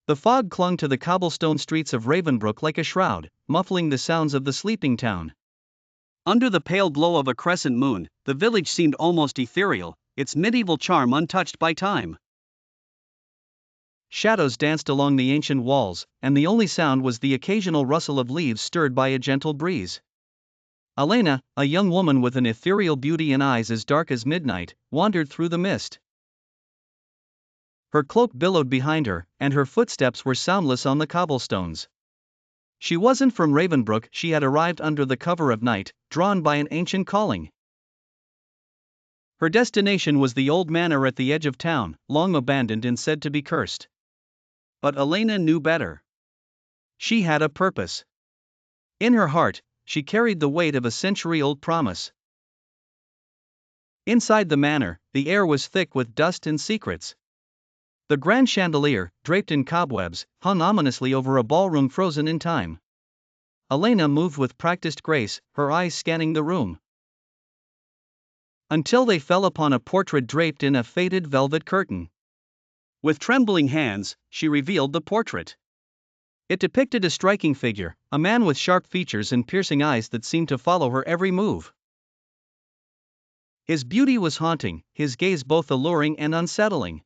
The fog clung to the cobblestone streets of Ravenbrook like a shroud, muffling the sounds of the sleeping town. Under the pale glow of a crescent moon, the village seemed almost ethereal, its medieval charm untouched by time. Shadows danced along the ancient walls, and the only sound was the occasional rustle of leaves stirred by a gentle breeze. Elena, a young woman with an ethereal beauty and eyes as dark as midnight, wandered through the mist. Her cloak billowed behind her, and her footsteps were soundless on the cobblestones. She wasn't from Ravenbrook, she had arrived under the cover of night, drawn by an ancient calling. Her destination was the old manor at the edge of town, long abandoned and said to be cursed. But Elena knew better. She had a purpose. In her heart, she carried the weight of a century-old promise. Inside the manor, the air was thick with dust and secrets. The grand chandelier, draped in cobwebs, hung ominously over a ballroom frozen in time. Elena moved with practiced grace, her eyes scanning the room. Until they fell upon a portrait draped in a faded velvet curtain. With trembling hands, she revealed the portrait. It depicted a striking figure, a man with sharp features and piercing eyes that seemed to follow her every move. His beauty was haunting, his gaze both alluring and unsettling.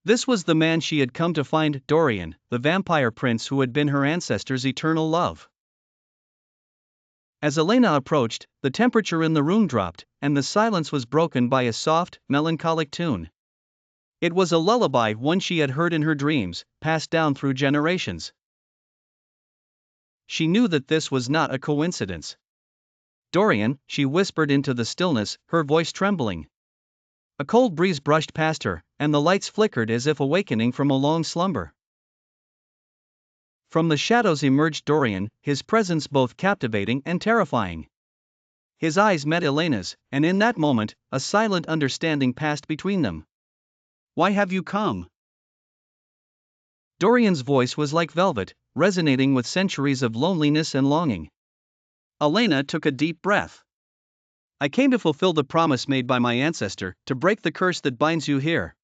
This was the man she had come to find, Dorian, the vampire prince who had been her ancestors' eternal love. As Elena approached, the temperature in the room dropped, and the silence was broken by a soft, melancholic tune. It was a lullaby, one she had heard in her dreams, passed down through generations. She knew that this was not a coincidence. "Dorian," she whispered into the stillness, her voice trembling. A cold breeze brushed past her, and the lights flickered as if awakening from a long slumber. From the shadows emerged Dorian, his presence both captivating and terrifying. His eyes met Elena's, and in that moment, a silent understanding passed between them. "Why have you come?" Dorian's voice was like velvet, resonating with centuries of loneliness and longing. Elena took a deep breath. "I came to fulfill the promise made by my ancestor, to break the curse that binds you here."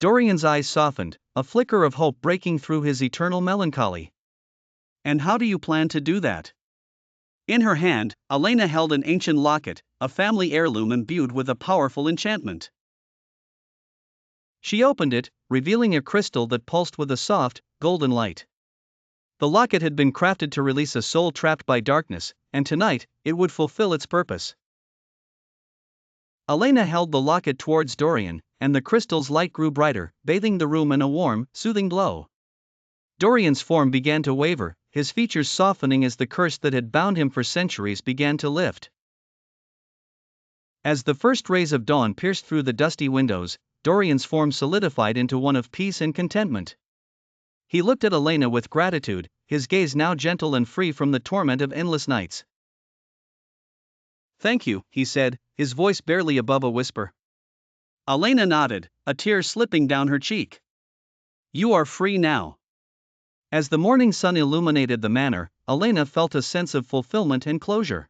Dorian's eyes softened, a flicker of hope breaking through his eternal melancholy. "And how do you plan to do that?" In her hand, Elena held an ancient locket, a family heirloom imbued with a powerful enchantment. She opened it, revealing a crystal that pulsed with a soft, golden light. The locket had been crafted to release a soul trapped by darkness, and tonight, it would fulfill its purpose. Elena held the locket towards Dorian, and the crystal's light grew brighter, bathing the room in a warm, soothing glow. Dorian's form began to waver, his features softening as the curse that had bound him for centuries began to lift. As the first rays of dawn pierced through the dusty windows, Dorian's form solidified into one of peace and contentment. He looked at Elena with gratitude, his gaze now gentle and free from the torment of endless nights. "Thank you," he said, his voice barely above a whisper. Elena nodded, a tear slipping down her cheek. "You are free now." As the morning sun illuminated the manor, Elena felt a sense of fulfillment and closure.